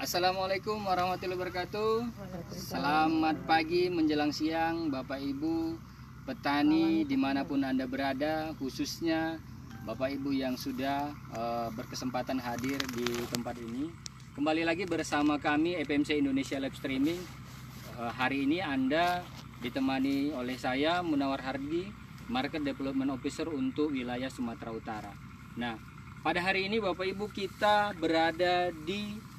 Assalamualaikum warahmatullahi wabarakatuh. Selamat pagi menjelang siang Bapak Ibu petani dimanapun Anda berada, khususnya Bapak Ibu yang sudah berkesempatan hadir di tempat ini. Kembali lagi bersama kami FMC Indonesia Live Streaming. Hari ini Anda ditemani oleh saya Munawar Hardi, Market Development Officer untuk wilayah Sumatera Utara. Nah, pada hari ini Bapak Ibu kita berada di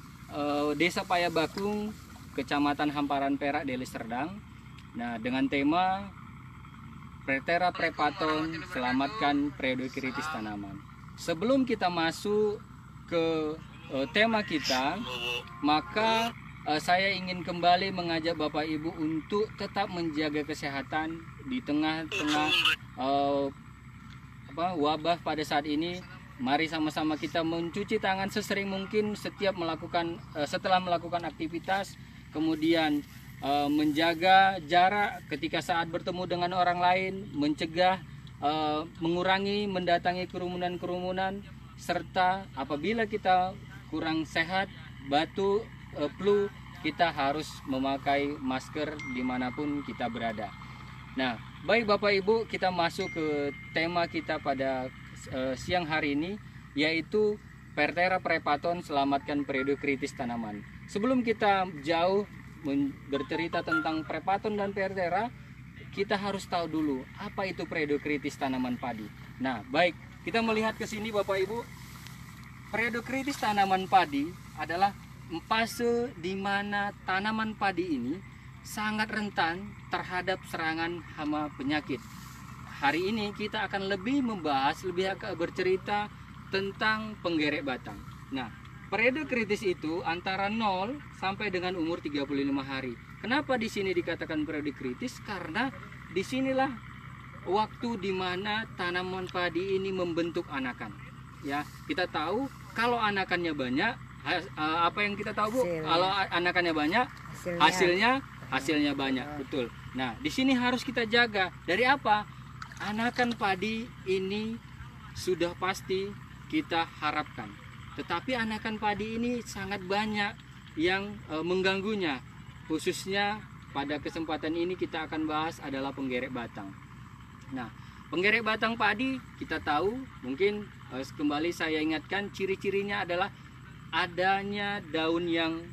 Desa Payabakung, Kecamatan Hamparan Perak, Deli Serdang. Nah, dengan tema Pertera Prepaton Selamatkan Periode Kritis Tanaman. Sebelum kita masuk ke tema kita, maka saya ingin kembali mengajak Bapak Ibu untuk tetap menjaga kesehatan di tengah-tengah wabah pada saat ini. Mari sama-sama kita mencuci tangan sesering mungkin setelah melakukan aktivitas, kemudian menjaga jarak ketika saat bertemu dengan orang lain, mencegah mengurangi mendatangi kerumunan-kerumunan, serta apabila kita kurang sehat, batuk, flu, kita harus memakai masker dimanapun kita berada. Nah, baik Bapak Ibu, kita masuk ke tema kita pada siang hari ini, yaitu Pertera Prepaton Selamatkan Periode Kritis Tanaman. Sebelum kita jauh bercerita tentang Prepaton dan Pertera, kita harus tahu dulu apa itu periode kritis tanaman padi. Nah, baik, kita melihat ke sini Bapak Ibu. Periode kritis tanaman padi adalah fase di mana tanaman padi ini sangat rentan terhadap serangan hama penyakit. Hari ini kita akan lebih bercerita tentang penggerek batang. Nah, periode kritis itu antara 0 sampai dengan umur 35 hari. Kenapa di sini dikatakan periode kritis? Karena disinilah waktu di mana tanaman padi ini membentuk anakan. Ya, kita tahu kalau anakannya banyak, apa yang kita tahu Bu? Kalau anakannya banyak, hasilnya banyak, betul. Nah, di sini harus kita jaga. Dari apa? Anakan padi ini sudah pasti kita harapkan, tetapi anakan padi ini sangat banyak yang mengganggunya. Khususnya pada kesempatan ini kita akan bahas adalah penggerek batang. Nah, penggerek batang padi kita tahu, mungkin kembali saya ingatkan, ciri-cirinya adalah adanya daun yang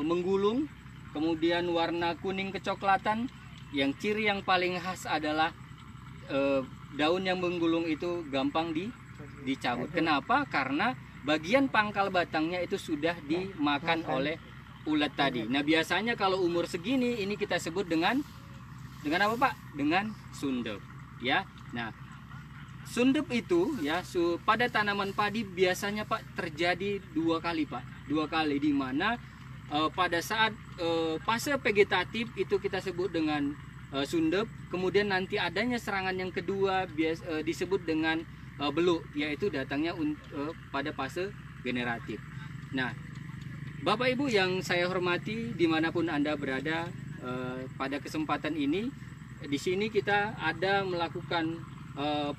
menggulung, kemudian warna kuning kecoklatan. Yang ciri yang paling khas adalah daun yang menggulung itu gampang dicabut. Kenapa? Karena bagian pangkal batangnya itu sudah dimakan oleh ulat tadi. Nah, biasanya kalau umur segini ini kita sebut dengan apa Pak? Dengan sundep, ya. Nah, sundep itu ya pada tanaman padi biasanya Pak terjadi 2 kali Pak. 2 kali, di mana pada saat fase vegetatif itu kita sebut dengan sundep, kemudian nanti adanya serangan yang kedua disebut dengan beluk, yaitu datangnya pada fase generatif. Nah, Bapak Ibu yang saya hormati dimanapun Anda berada, pada kesempatan ini di sini kita ada melakukan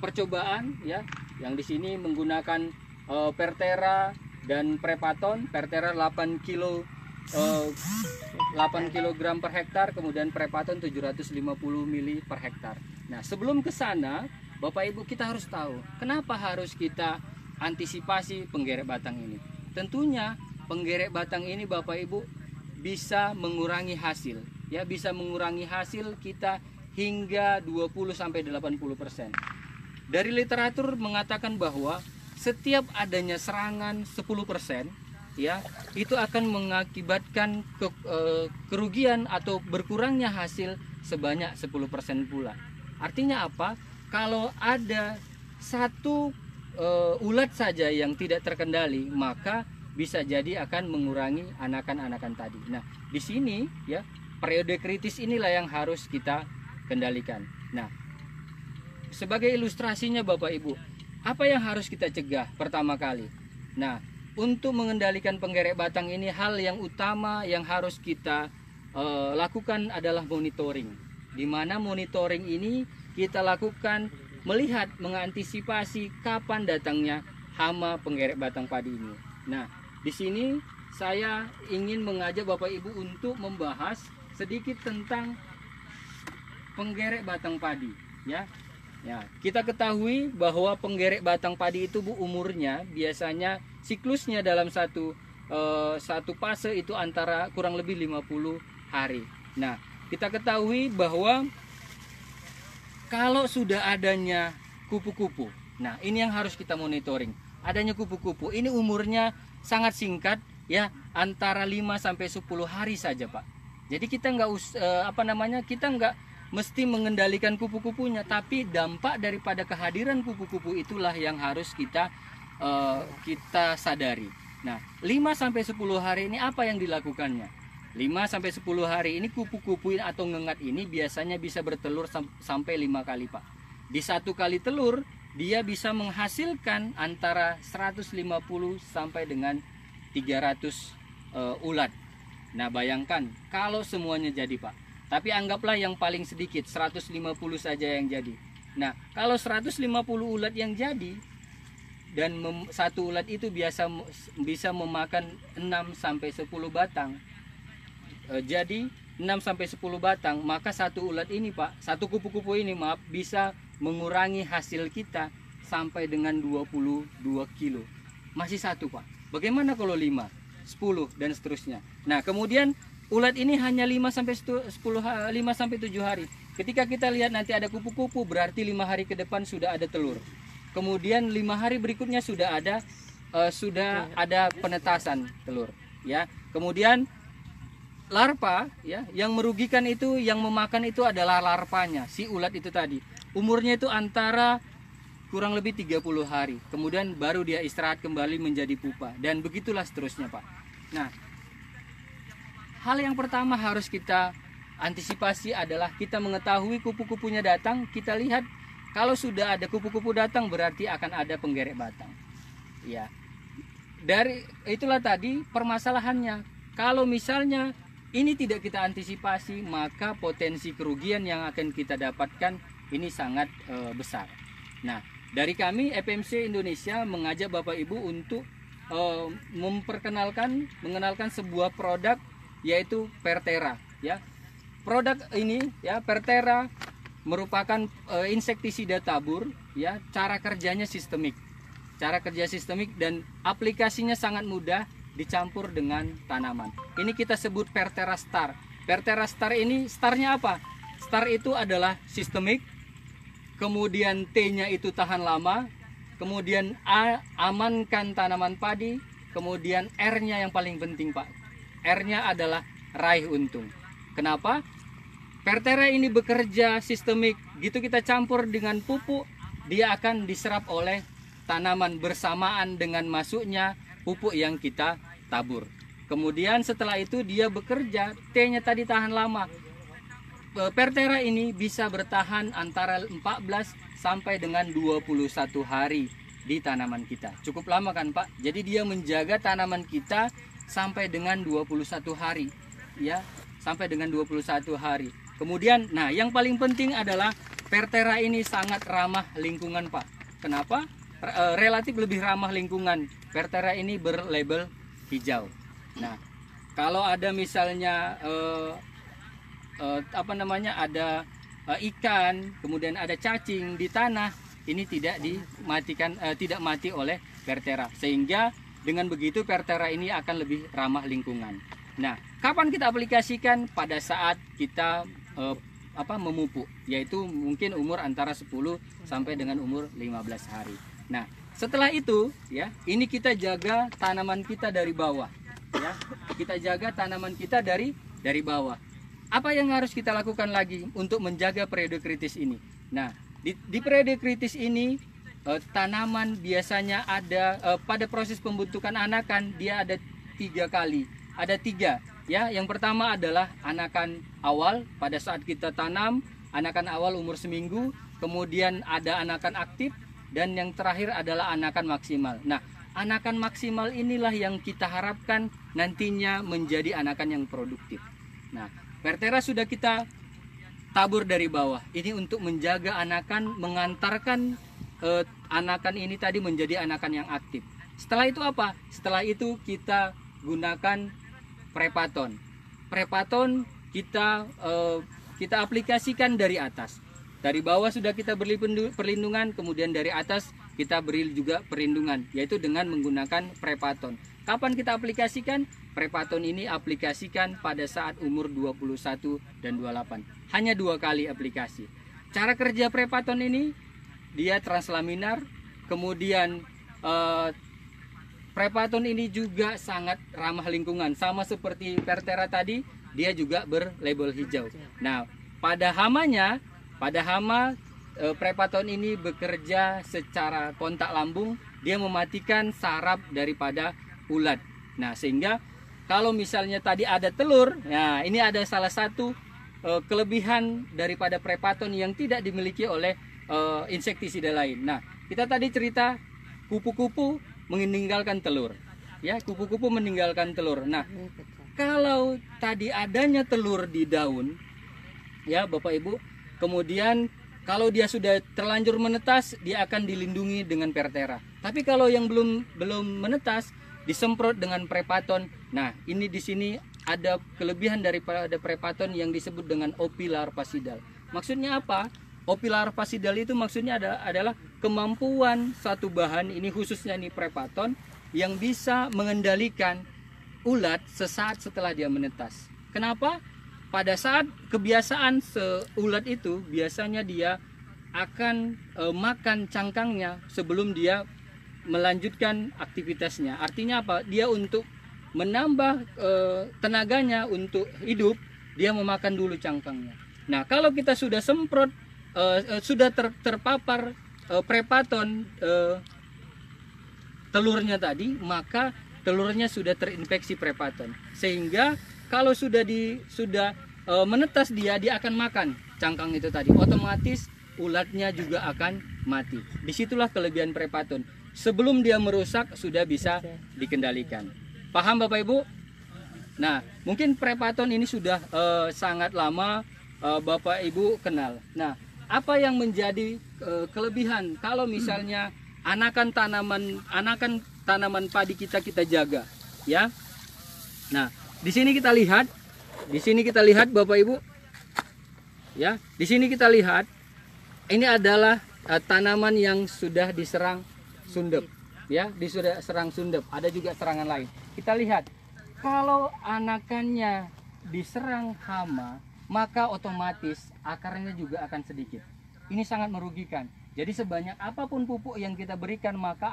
percobaan ya, yang di sini menggunakan Pertera dan Prepaton. Pertera 8 kg per hektar, kemudian Prepaton 750 mili per hektar. Nah, sebelum ke sana Bapak Ibu kita harus tahu kenapa harus kita antisipasi penggerek batang ini. Tentunya penggerek batang ini Bapak Ibu bisa mengurangi hasil, ya, bisa mengurangi hasil kita hingga 20-80%. Dari literatur mengatakan bahwa setiap adanya serangan 10%, ya, itu akan mengakibatkan kerugian atau berkurangnya hasil sebanyak 10% pula. Artinya apa? Kalau ada satu ulat saja yang tidak terkendali, maka bisa jadi akan mengurangi anakan-anakan tadi. Nah, di sini ya, periode kritis inilah yang harus kita kendalikan. Nah, sebagai ilustrasinya Bapak Ibu, apa yang harus kita cegah pertama kali? Nah, untuk mengendalikan penggerek batang ini, hal yang utama yang harus kita lakukan adalah monitoring. Di mana monitoring ini kita lakukan melihat, mengantisipasi kapan datangnya hama penggerek batang padi ini. Nah, di sini saya ingin mengajak Bapak Ibu untuk membahas sedikit tentang penggerek batang padi, ya. Ya, kita ketahui bahwa penggerek batang padi itu Bu, umurnya biasanya siklusnya dalam satu fase itu antara kurang lebih 50 hari. Nah, kita ketahui bahwa kalau sudah adanya kupu-kupu, nah ini yang harus kita monitoring. Adanya kupu-kupu, ini umurnya sangat singkat, ya, antara 5 sampai 10 hari saja, Pak. Jadi kita kita nggak mesti mengendalikan kupu-kupunya, tapi dampak daripada kehadiran kupu-kupu itulah yang harus kita sadari. Nah, 5 sampai 10 hari ini apa yang dilakukannya? 5 sampai 10 hari ini kupu-kupu atau ngengat ini biasanya bisa bertelur sampai 5 kali, Pak. Di satu kali telur dia bisa menghasilkan antara 150 sampai dengan 300 ulat. Nah, bayangkan kalau semuanya jadi, Pak. Tapi anggaplah yang paling sedikit 150 saja yang jadi. Nah, kalau 150 ulat yang jadi dan satu ulat itu bisa memakan 6 sampai 10 batang. Jadi 6 sampai 10 batang, maka satu ulat ini, Pak, satu kupu-kupu ini, maaf, bisa mengurangi hasil kita sampai dengan 22 kilo. Masih satu, Pak. Bagaimana kalau 5, 10 dan seterusnya. Nah, kemudian ulat ini hanya 5 sampai 7 hari. Ketika kita lihat nanti ada kupu-kupu, berarti 5 hari ke depan sudah ada telur. Kemudian 5 hari berikutnya sudah ada penetasan telur, ya. Kemudian larva, ya, yang merugikan itu, yang memakan itu adalah larvanya, si ulat itu tadi. Umurnya itu antara kurang lebih 30 hari. Kemudian baru dia istirahat kembali menjadi pupa, dan begitulah seterusnya, Pak. Nah, hal yang pertama harus kita antisipasi adalah kita mengetahui kupu-kupunya datang. Kita lihat kalau sudah ada kupu-kupu datang berarti akan ada penggerek batang. Ya. Dari itulah tadi permasalahannya. Kalau misalnya ini tidak kita antisipasi, maka potensi kerugian yang akan kita dapatkan ini sangat besar. Nah, dari kami FMC Indonesia mengajak Bapak Ibu untuk mengenalkan sebuah produk, yaitu Pertera, ya. Produk ini, ya, Pertera merupakan insektisida tabur, ya. Cara kerjanya sistemik. Cara kerja sistemik dan aplikasinya sangat mudah, dicampur dengan tanaman. Ini kita sebut Pertera Star. Pertera Star ini, starnya apa? Star itu adalah sistemik, kemudian T-nya itu tahan lama, kemudian A, amankan tanaman padi, kemudian R-nya yang paling penting, Pak. R-nya adalah raih untung. Kenapa? Pertera ini bekerja sistemik. Gitu kita campur dengan pupuk, dia akan diserap oleh tanaman bersamaan dengan masuknya pupuk yang kita tabur. Kemudian setelah itu dia bekerja, T-nya tadi tahan lama. Pertera ini bisa bertahan antara 14 sampai dengan 21 hari di tanaman kita. Cukup lama kan, Pak? Jadi dia menjaga tanaman kita sampai dengan 21 hari, ya, sampai dengan 21 hari. Kemudian, nah, yang paling penting adalah Pertera ini sangat ramah lingkungan, Pak. Kenapa? Relatif lebih ramah lingkungan. Pertera ini berlabel hijau. Nah, kalau ada misalnya ada ikan, kemudian ada cacing di tanah, ini tidak dimatikan, tidak mati oleh Pertera, sehingga dengan begitu Pertera ini akan lebih ramah lingkungan. Nah, kapan kita aplikasikan? Pada saat kita memupuk, yaitu mungkin umur antara 10 sampai dengan umur 15 hari. Nah, setelah itu, ya, ini kita jaga tanaman kita dari bawah, ya. Kita jaga tanaman kita dari bawah. Apa yang harus kita lakukan lagi untuk menjaga periode kritis ini? Nah, di periode kritis ini tanaman biasanya ada pada proses pembentukan anakan, dia ada 3 kali. Ada 3, ya. Yang pertama adalah anakan awal pada saat kita tanam, anakan awal umur seminggu, kemudian ada anakan aktif, dan yang terakhir adalah anakan maksimal. Nah, anakan maksimal inilah yang kita harapkan nantinya menjadi anakan yang produktif. Nah, Pertera sudah kita tabur dari bawah. Ini untuk menjaga anakan, mengantarkan anakan ini tadi menjadi anakan yang aktif. Setelah itu apa? Setelah itu kita gunakan Prepaton. Prepaton kita aplikasikan dari atas. Dari bawah sudah kita beri perlindungan, kemudian dari atas kita beri juga perlindungan, yaitu dengan menggunakan Prepaton. Kapan kita aplikasikan? Prepaton ini aplikasikan pada saat umur 21 dan 28. Hanya 2 kali aplikasi. Cara kerja Prepaton ini, dia translaminar, kemudian Prepaton ini juga sangat ramah lingkungan. Sama seperti Pertera tadi, dia juga berlabel hijau. Nah, pada hama Prepaton ini bekerja secara kontak lambung, dia mematikan saraf daripada ulat. Nah, sehingga kalau misalnya tadi ada telur, nah ini ada salah satu kelebihan daripada Prepaton yang tidak dimiliki oleh insektisida lain. Nah, kita tadi cerita kupu-kupu meninggalkan telur. Ya, kupu-kupu meninggalkan telur. Nah, kalau tadi adanya telur di daun, ya Bapak Ibu, kemudian kalau dia sudah terlanjur menetas, dia akan dilindungi dengan Pertera. Tapi kalau yang belum menetas, disemprot dengan Prepaton. Nah, ini di sini ada kelebihan daripada Prepaton yang disebut dengan opilarpasidal. Maksudnya apa? Opilarpasidal itu maksudnya adalah kemampuan satu bahan, ini khususnya ini Prepaton, yang bisa mengendalikan ulat sesaat setelah dia menetas. Kenapa? Pada saat kebiasaan ulat itu biasanya dia akan makan cangkangnya sebelum dia melanjutkan aktivitasnya. Artinya apa? Dia untuk menambah tenaganya untuk hidup, dia memakan dulu cangkangnya. Nah, kalau kita sudah semprot, sudah terpapar Prepaton telurnya tadi, maka telurnya sudah terinfeksi Prepaton, sehingga kalau sudah menetas dia akan makan cangkang itu tadi, otomatis ulatnya juga akan mati. Disitulah kelebihan Prepaton. Sebelum dia merusak sudah bisa dikendalikan. Paham Bapak Ibu? Nah, mungkin Prepaton ini sudah sangat lama Bapak Ibu kenal. Nah, apa yang menjadi kelebihan kalau misalnya anakan tanaman padi kita jaga, ya? Nah, di sini kita lihat Bapak Ibu, ya. Di sini kita lihat ini adalah tanaman yang sudah diserang sundep, ya, diserang sundep. Ada juga serangan lain. Kita lihat kalau anakannya diserang hama, maka otomatis akarnya juga akan sedikit. Ini sangat merugikan. Jadi sebanyak apapun pupuk yang kita berikan, maka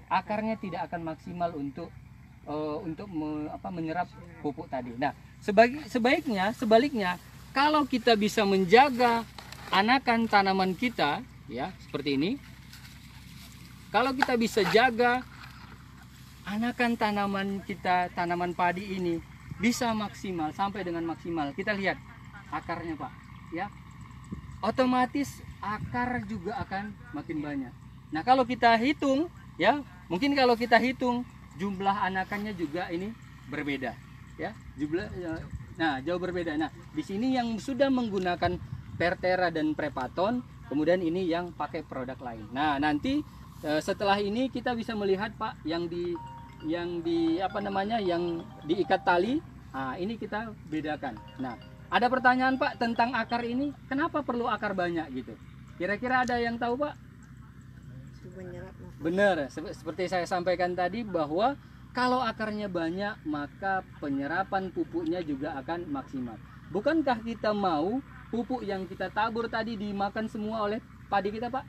akarnya tidak akan maksimal untuk menyerap pupuk tadi. Nah, sebaliknya kalau kita bisa menjaga anakan tanaman kita, ya, seperti ini. Kalau kita bisa jaga anakan tanaman kita, tanaman padi ini bisa maksimal sampai dengan maksimal. Kita lihat akarnya, Pak, ya. Otomatis akar juga akan makin banyak. Nah, kalau kita hitung, ya, mungkin kalau kita hitung jumlah anakannya juga ini berbeda, ya, nah jauh berbeda. Nah, di sini yang sudah menggunakan Pertera dan Prepaton, kemudian ini yang pakai produk lain. Nah, nanti setelah ini kita bisa melihat Pak yang diikat tali. Nah, ini kita bedakan. Nah, ada pertanyaan Pak tentang akar ini, kenapa perlu akar banyak gitu? Kira-kira ada yang tahu Pak? Benar, seperti saya sampaikan tadi bahwa kalau akarnya banyak maka penyerapan pupuknya juga akan maksimal. Bukankah kita mau pupuk yang kita tabur tadi dimakan semua oleh padi kita Pak?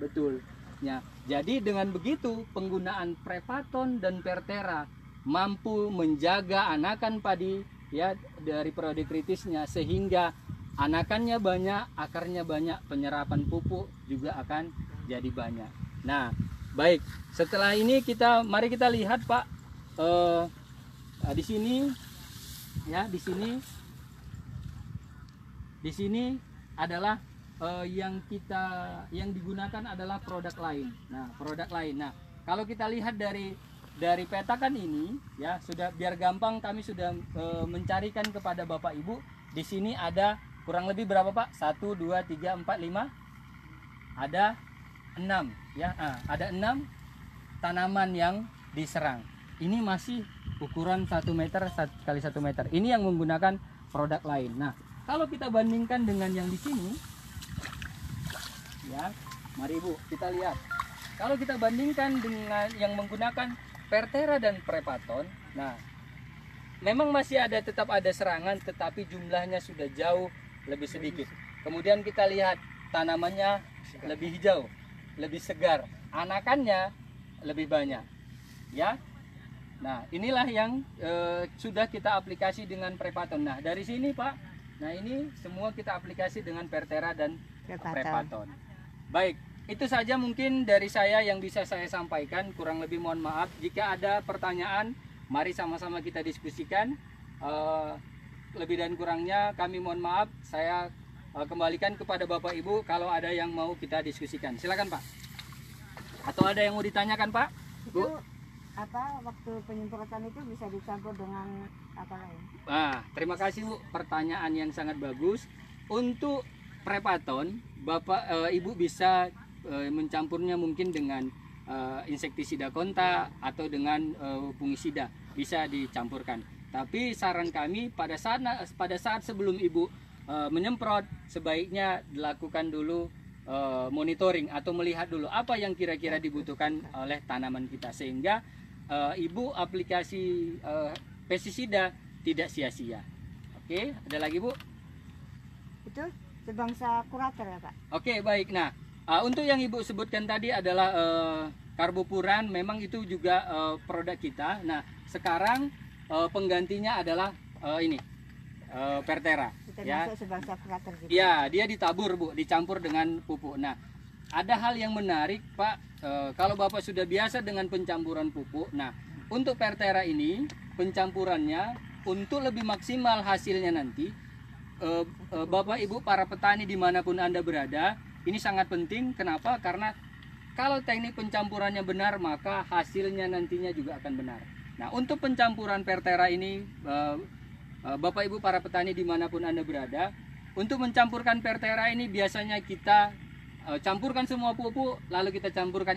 Betul. Ya, jadi dengan begitu penggunaan Prepaton dan Pertera mampu menjaga anakan padi, ya, dari periode kritisnya, sehingga anakannya banyak, akarnya banyak, penyerapan pupuk juga akan jadi banyak. Nah, baik, setelah ini mari kita lihat Pak, di sini, ya, di sini adalah yang digunakan adalah produk lain. Nah, produk lain. Nah, kalau kita lihat dari petakan ini, ya, sudah biar gampang kami sudah mencarikan kepada Bapak Ibu. Di sini ada kurang lebih berapa Pak? 1, 2, 3, 4, 5. Ada 6, ya. Ada 6 tanaman yang diserang. Ini masih ukuran 1 meter kali 1 meter. Ini yang menggunakan produk lain. Nah, kalau kita bandingkan dengan yang di sini, ya, mari Bu, kita lihat. Kalau kita bandingkan dengan yang menggunakan Pertera dan Prepaton, nah, memang masih tetap ada serangan, tetapi jumlahnya sudah jauh lebih sedikit. Kemudian kita lihat tanamannya lebih hijau, lebih segar, anakannya lebih banyak, ya. Nah, inilah yang sudah kita aplikasi dengan Prepaton. Nah, dari sini Pak, nah ini semua kita aplikasi dengan Pertera dan Prepaton. Baik, itu saja mungkin dari saya yang bisa saya sampaikan. Kurang lebih mohon maaf. Jika ada pertanyaan, mari sama-sama kita diskusikan. Lebih dan kurangnya kami mohon maaf. Saya kembalikan kepada Bapak Ibu kalau ada yang mau kita diskusikan. Silakan Pak. Atau ada yang mau ditanyakan Pak? Bu? Itu apa waktu penyemprotan itu bisa dicampur dengan apa lain? Nah, terima kasih Bu, pertanyaan yang sangat bagus. Untuk Prepaton, Bapak Ibu bisa mencampurnya mungkin dengan insektisida kontak atau dengan fungisida, bisa dicampurkan. Tapi saran kami pada saat sebelum Ibu menyemprot, sebaiknya dilakukan dulu monitoring atau melihat dulu apa yang kira-kira dibutuhkan oleh tanaman kita, sehingga Ibu aplikasi pestisida tidak sia-sia. Oke, ada lagi Bu? Itu sebangsa kurator ya Pak? Oke, baik. Nah, untuk yang Ibu sebutkan tadi adalah karbopuran, memang itu juga produk kita. Nah, sekarang penggantinya adalah ini Pertera. Ya, sebangsa kurator gitu. Ya, dia ditabur Bu, dicampur dengan pupuk. Nah, ada hal yang menarik Pak, kalau Bapak sudah biasa dengan pencampuran pupuk, nah untuk Pertera ini pencampurannya untuk lebih maksimal hasilnya nanti, Bapak Ibu para petani dimanapun Anda berada, ini sangat penting. Kenapa? Karena kalau teknik pencampurannya benar, maka hasilnya nantinya juga akan benar. Nah, untuk pencampuran Pertera ini, Bapak Ibu para petani dimanapun Anda berada, untuk mencampurkan Pertera ini biasanya kita campurkan semua pupuk, lalu kita campurkan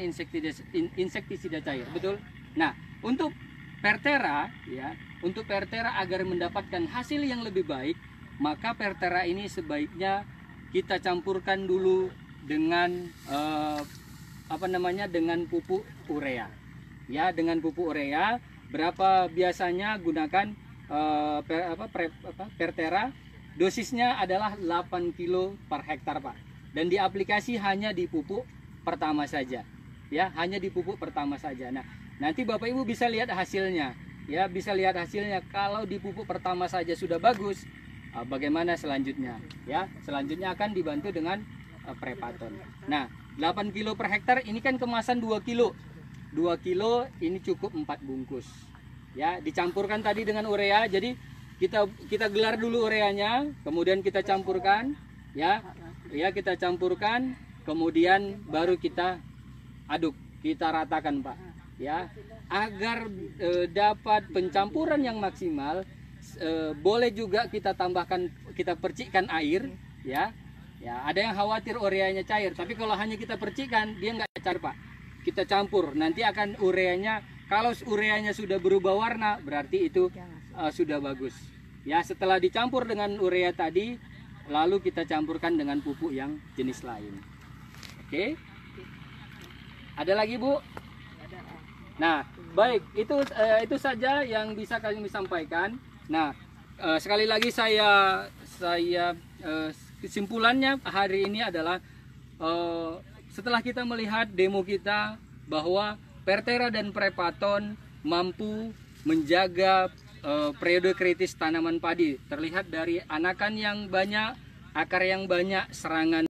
insektisida cair, betul? Nah, untuk Pertera, ya, untuk Pertera agar mendapatkan hasil yang lebih baik, maka Pertera ini sebaiknya kita campurkan dulu dengan dengan pupuk urea. Ya, dengan pupuk urea. Berapa biasanya gunakan Pertera? Dosisnya adalah 8 kilo per hektar Pak. Dan diaplikasi hanya di pupuk pertama saja. Ya, hanya di pupuk pertama saja. Nah, nanti Bapak Ibu bisa lihat hasilnya. Ya, bisa lihat hasilnya. Kalau di pupuk pertama saja sudah bagus, bagaimana selanjutnya? Ya, selanjutnya akan dibantu dengan Prepaton. Nah, 8 kilo per hektar ini kan kemasan 2 kilo. 2 kilo ini cukup 4 bungkus. Ya, dicampurkan tadi dengan urea. Jadi kita gelar dulu ureanya, kemudian kita campurkan, ya. Ya, kita campurkan, kemudian baru kita aduk, kita ratakan Pak. Ya, agar dapat pencampuran yang maksimal, boleh juga kita tambahkan, kita percikkan air, ya. Ya, ada yang khawatir ureanya cair, tapi kalau hanya kita percikkan, dia nggak cair Pak. Kita campur, nanti akan ureanya, kalau ureanya sudah berubah warna, berarti itu sudah bagus. Ya, setelah dicampur dengan urea tadi, lalu kita campurkan dengan pupuk yang jenis lain. Oke? Ada lagi Bu? Nah, baik, itu saja yang bisa kami sampaikan. Nah, sekali lagi saya kesimpulannya hari ini adalah setelah kita melihat demo kita bahwa Pertera dan Prepaton mampu menjaga periode kritis tanaman padi, terlihat dari anakan yang banyak, akar yang banyak, serangan